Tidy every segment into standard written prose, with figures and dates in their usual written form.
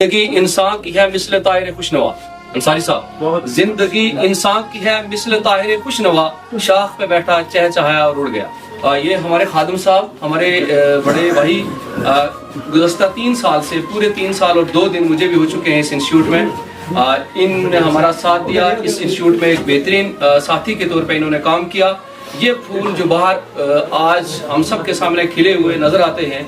زندگی انسان کی ہے مثل طائر خوشنوا. انصاری صاحب, زندگی انسان کی ہے مثل طائر خوشنوا, شاخ پہ بیٹھا چہچہایا اور اڑ گیا. یہ ہمارے خادم صاحب, ہمارے بڑے بھائی, گزشتہ 3 سال سے, پورے 3 سال اور 2 دن مجھے بھی ہو چکے ہیں اس انسٹیٹیوٹ میں. ان نے ہمارا ساتھ دیا, اس انسٹیٹیوٹ میں ایک بہترین ساتھی کے طور پہ انہوں نے کام کیا. یہ پھول جو باہر آج ہم سب کے سامنے کھلے ہوئے نظر آتے ہیں,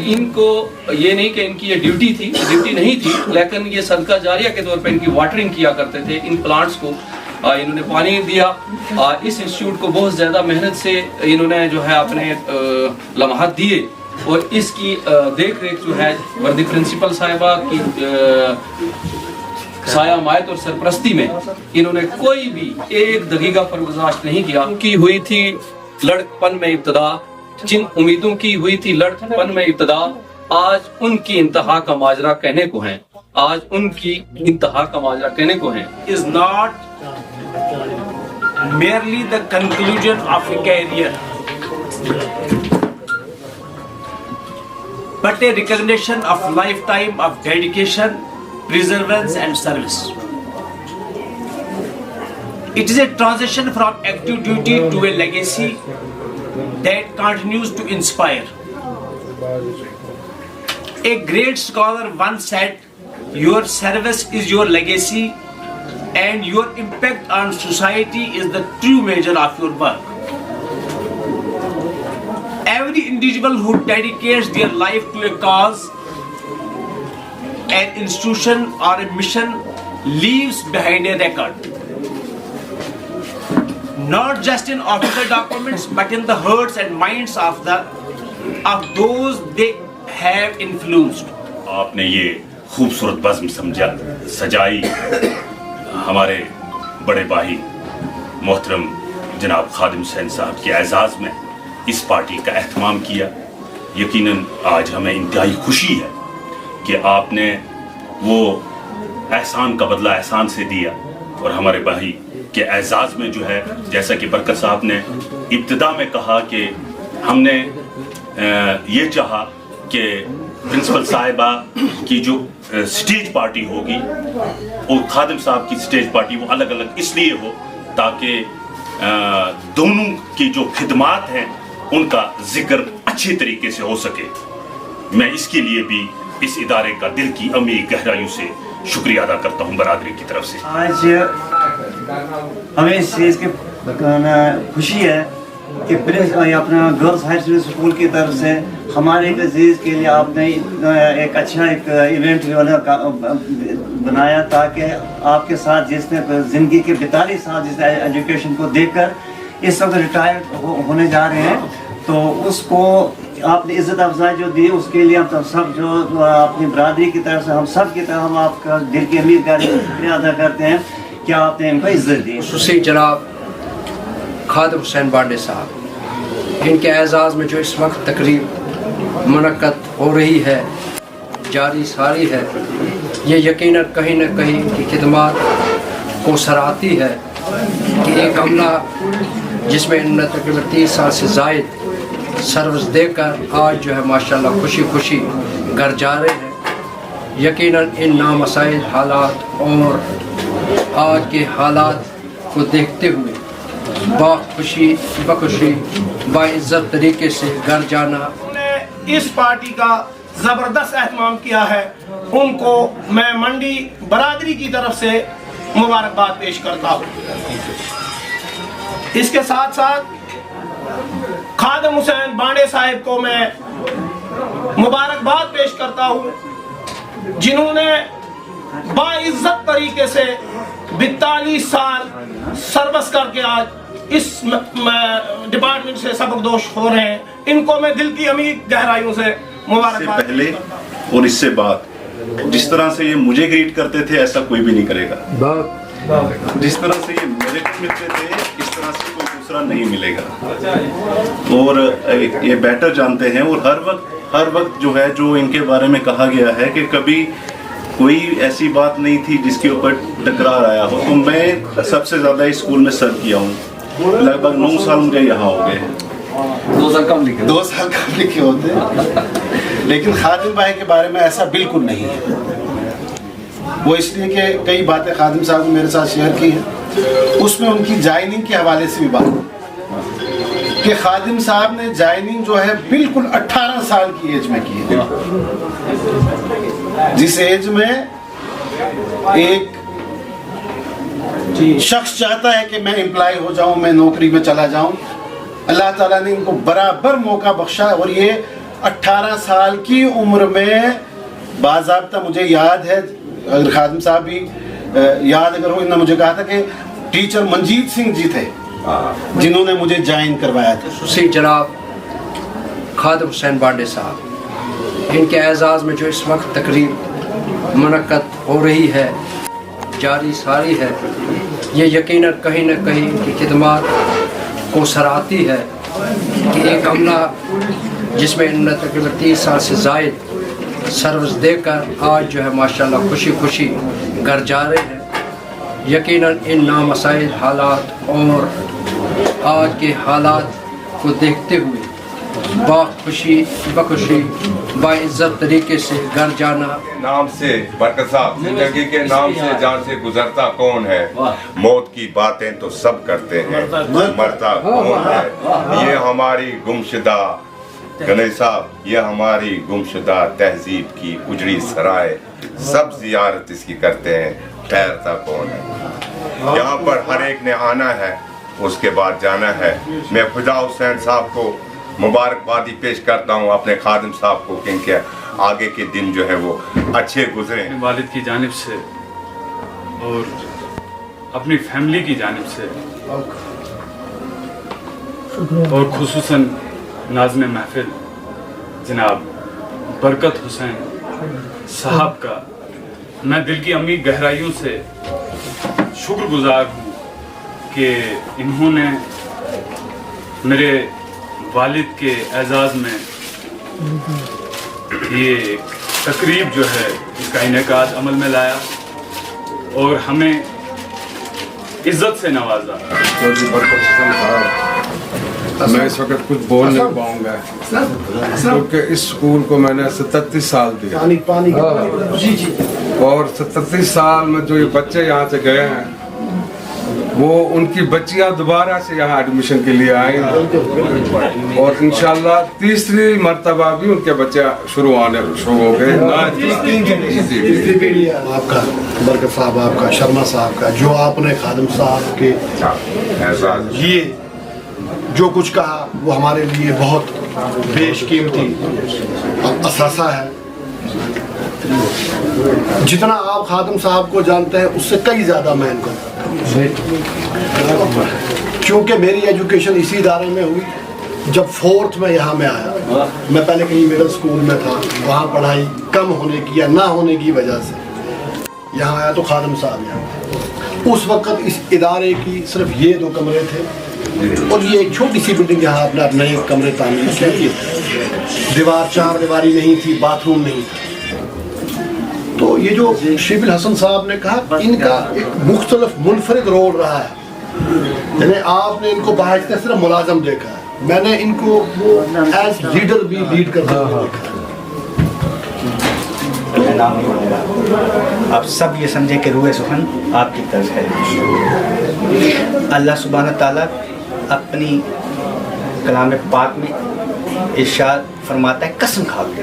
ان کو یہ نہیں کہ ان کی یہ ڈیوٹی تھی, ڈیوٹی نہیں تھی, لیکن یہ صدقہ جاریہ کے طور پہ ان کی واٹرنگ کیا کرتے تھے. ان پلانٹس کو انہوں نے پانی دیا. اس انسٹیٹیوٹ کو بہت زیادہ محنت سے انہوں نے جو ہے اپنے لمحات دیے, اور اس کی دیکھ ریکھ جو ہے وردی پرنسپل صاحبہ کی سایہ مایت اور سرپرستی میں انہوں نے کوئی بھی ایک دقیقہ فرگزاشت نہیں کیا. کی ہوئی تھی لڑکپن میں ابتدا, جن امیدوں کی ہوئی تھی لڑکپن میں ابتدا, آج ان کی انتہا کا ماجرا کہنے کو ہیں, آج ان کی انتہا کا ماجرا کہنے کو ہیں. is not merely the conclusion of a career, but a recognition of lifetime of dedication, perseverance and service. It is a transition from active duty to a legacy that continues to inspire. A great scholar once said, "Your service is your legacy and your impact on society is the true measure of your work." Every individual who dedicates their life to a cause, an institution or a mission leaves behind a record, not just in official documents but in the hearts and minds of those they have influenced. آپ نے یہ خوبصورت بزم سجائی, ہمارے بڑے بھائی محترم جناب خادم حسین صاحب کے اعزاز میں اس پارٹی کا اہتمام کیا. یقیناً آج ہمیں انتہائی خوشی ہے کہ آپ نے وہ احسان کا بدلہ احسان سے دیا, اور ہمارے بھائی کے اعزاز میں جو ہے, جیسا کہ برکت صاحب نے ابتدا میں کہا کہ ہم نے یہ چاہا کہ پرنسپل صاحبہ کی جو سٹیج پارٹی ہوگی اور خادم صاحب کی سٹیج پارٹی وہ الگ الگ اس لیے ہو تاکہ دونوں کی جو خدمات ہیں ان کا ذکر اچھے طریقے سے ہو سکے. میں اس کے لیے بھی اس ادارے کا دل کی عمیق گہرائیوں سے شکریہ ادا کرتا ہوں برادری کی طرف سے. آج ہمیں اس چیز کی خوشی ہے کہ اپنا گرلز ہائر سیکنڈری اسکول کی طرف سے ہمارے ایک عزیز کے لیے آپ نے ایک اچھا ایک ایونٹ بنایا, تاکہ آپ کے ساتھ جس نے زندگی کے 42 سال جس ایجوکیشن کو دیکھ کر اس وقت ریٹائر ہونے جا رہے ہیں, تو اس کو آپ نے عزت افزائی جو دی, اس کے لیے ہم سب جو اپنی برادری کی طرف سے ہم سب کی طرف ہم آپ کا دل کی امید کا شکریہ ادا کرتے ہیں کہ آپ نے ان کو عزت دی. خصوصی جناب خادم حسین بانڈے صاحب, ان کے اعزاز میں جو اس وقت تقریب منعقد ہو رہی ہے, جاری ساری ہے, یہ یقیناً کہیں نہ کہیں ان کی خدمات کو سراہتی ہے کہ ایک عملہ جس میں انہوں نے تقریباً 30 سال سے زائد سروس دے کر آج جو ہے ماشاءاللہ خوشی خوشی گھر جا رہے ہیں. یقیناً ان نامساعد حالات اور آج کے حالات کو دیکھتے ہوئے بخوشی باعزت طریقے سے گھر جانا. انہوں نے اس پارٹی کا زبردست اہتمام کیا ہے, ان کو میں منڈی برادری کی طرف سے مبارکباد پیش کرتا ہوں. اس کے ساتھ ساتھ خادم حسین بانڈے صاحب کو میں مبارکباد پیش کرتا ہوں, جنہوں نے باعزت طریقے سے 42 سال سروس کر کے آج اس ڈپارٹمنٹ سے سبکدوش ہو رہے ہیں. ان کو میں دل کی عمیق گہرائیوں سے مبارکباد. سے پہلے اور اس سے بعد جس طرح سے یہ مجھے گریٹ کرتے تھے ایسا کوئی بھی نہیں کرے گا. جس طرح سے یہ مجھے ملتے تھے اس طرح سے کوئی دوسرا نہیں ملے گا, اور یہ بیٹر جانتے ہیں. اور ہر وقت جو ہے جو ان کے بارے میں کہا گیا ہے کہ کبھی کوئی ایسی بات نہیں تھی جس کے اوپر ٹکرار آیا ہو. تو میں سب سے زیادہ اسکول میں سرو کیا ہوں, لگ بھگ 9 سال مجھے یہاں ہو گئے ہیں. 2 سال کم لکھے ہوتے ہیں, لیکن خادم بھائی کے بارے میں ایسا بالکل نہیں ہے. وہ اس لیے کہ کئی باتیں خادم صاحب نے میرے ساتھ شیئر کی ہیں، اس میں ان کی جوائننگ کے حوالے سے بھی بات کہ خادم صاحب نے جوائننگ جو ہے بالکل 18 سال کی ایج میں کی ہے، جس ایج میں ایک شخص چاہتا ہے کہ میں امپلائی ہو جاؤں، میں نوکری میں چلا جاؤں، اللہ تعالیٰ نے ان کو برابر موقع بخشا، اور یہ 18 سال کی عمر میں باضابطہ مجھے یاد ہے، اگر خادم صاحب بھی یاد اگر ہو، انہوں نے مجھے کہا تھا کہ ٹیچر منجیت سنگھ جی تھے جنہوں نے مجھے جوائن کروایا تھا۔ خصوصی جناب خادم حسین بانڈے صاحب، ان کے اعزاز میں جو اس وقت تقریب منعقد ہو رہی ہے، جاری ساری ہے، یہ یقیناً کہیں نہ کہیں ان کی خدمات کو سراہتی ہے کہ ایک عملہ جس میں انہوں نے تقریباً 30 سال سے زائد سروس دے کر آج جو ہے ماشاءاللہ خوشی خوشی گھر جا رہے ہیں، یقیناً ان نامسائل حالات اور آج کے حالات کو دیکھتے ہوئے بخوشی باعزت طریقے سے گھر جانا۔ نام سے برکت صاحب، زندگی کے نام سے جان سے گزرتا کون ہے، موت کی باتیں تو سب کرتے ہیں، مرتا کون ہے، یہ ہماری گمشدہ گنیش صاحب، یہ ہماری گمشدہ تہذیب کی اجڑی سرائے، سب زیارت اس کی کرتے ہیں، ٹھہرتا کون ہے۔ یہاں پر ہر ایک نے آنا ہے، اس کے بعد جانا ہے۔ میں فدا حسین صاحب کو مبارکبادی پیش کرتا ہوں، اپنے خادم صاحب کو، کیونکہ آگے کے دن جو ہے وہ اچھے گزرے۔ اپنے والد کی جانب سے اور اپنی فیملی کی جانب سے اور خصوصاً ناظم محفل جناب برکت حسین صاحب کا میں دل کی عمیق گہرائیوں سے شکر گزار ہوں کہ انہوں نے میرے والد کے اعزاز میں یہ تقریب جو ہے اس کا انعقاد عمل میں لایا اور ہمیں عزت سے نوازا۔ میں اس وقت کچھ بول نہیں پاؤں گا کیونکہ اس اسکول کو میں نے 37 سال دیا، اور 37 سال میں جو یہ بچے یہاں سے گئے ہیں وہ ان کی بچیاں دوبارہ سے یہاں ایڈمیشن کے لیے آئیں، اور انشاءاللہ تیسری مرتبہ بھی ان کے بچے شروع ہو گئے۔ آپ کا برکت صاحب، آپ کا شرما صاحب کا، جو آپ نے خادم صاحب کے یہ جو کچھ کہا وہ ہمارے لیے بہت بیش قیمتی اثاثہ ہے۔ جتنا آپ خادم صاحب کو جانتے ہیں اس سے کئی زیادہ میں ان کو کیونکہ میری ایجوکیشن اسی ادارے میں ہوئی۔ جب 4th میں یہاں میں آیا، میں پہلے کہیں مڈل اسکول میں تھا، وہاں پڑھائی کم ہونے کی یا نہ ہونے کی وجہ سے یہاں آیا تو خادم صاحب یہاں۔ اس وقت اس ادارے کی صرف یہ 2 کمرے تھے، اور یہ ایک چھوٹی سی بلڈنگ یہاں اپنے نئے کمرے تعمیر کیے، دیوار 4 دیواری نہیں تھی، باتھ روم نہیں تھا۔ تو یہ جو شیب الحسن صاحب نے کہا، ان کا ایک مختلف منفرد رول رہا ہے، یعنی آپ نے ان کو باہر صرف ملازم دیکھا ہے، میں نے ان کو ایز لیڈر بھی لیڈ کرتے ہوئے دیکھا ہے۔ آپ سب یہ سمجھیں کہ روح سخن آپ کی طرف ہے۔ اللہ سبحانہ تعالیٰ اپنی کلام پاک میں ارشاد فرماتا ہے، قسم کھا کے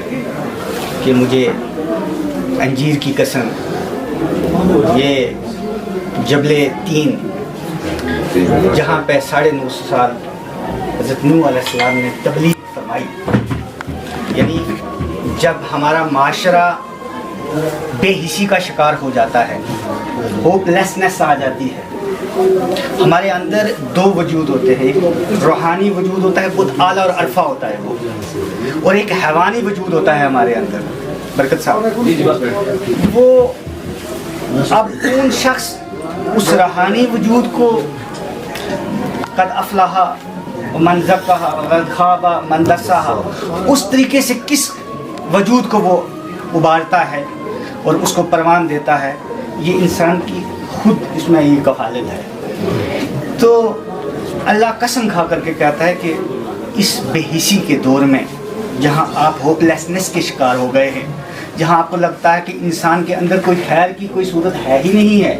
کہ مجھے انجیر کی قسم، یہ جبل تین جہاں پہ 950 سال حضرت نوح علیہ السلام نے تبلیغ فرمائی، یعنی جب ہمارا معاشرہ بے حسی کا شکار ہو جاتا ہے، ہوپ لیسنس آ جاتی ہے، ہمارے اندر 2 وجود ہوتے ہیں، ایک روحانی وجود ہوتا ہے، بہت اعلیٰ اور عرفہ ہوتا ہے وہ، اور ایک حیوانی وجود ہوتا ہے ہمارے اندر۔ برکت صاحب، وہ اب کون شخص اس روحانی وجود کو قد افلح من زکاہا وقد خاب من دساہا، اس طریقے سے کس وجود کو وہ ابھارتا ہے اور اس کو پروان دیتا ہے، یہ انسان کی خود اس میں یہ کفالت ہے۔ تو اللہ قسم کھا کر کے کہتا ہے کہ اس بے حسی کے دور میں جہاں آپ ہوپ لیسنس کے شکار ہو گئے ہیں، جہاں آپ کو لگتا ہے کہ انسان کے اندر کوئی خیر کی کوئی صورت ہے ہی نہیں ہے،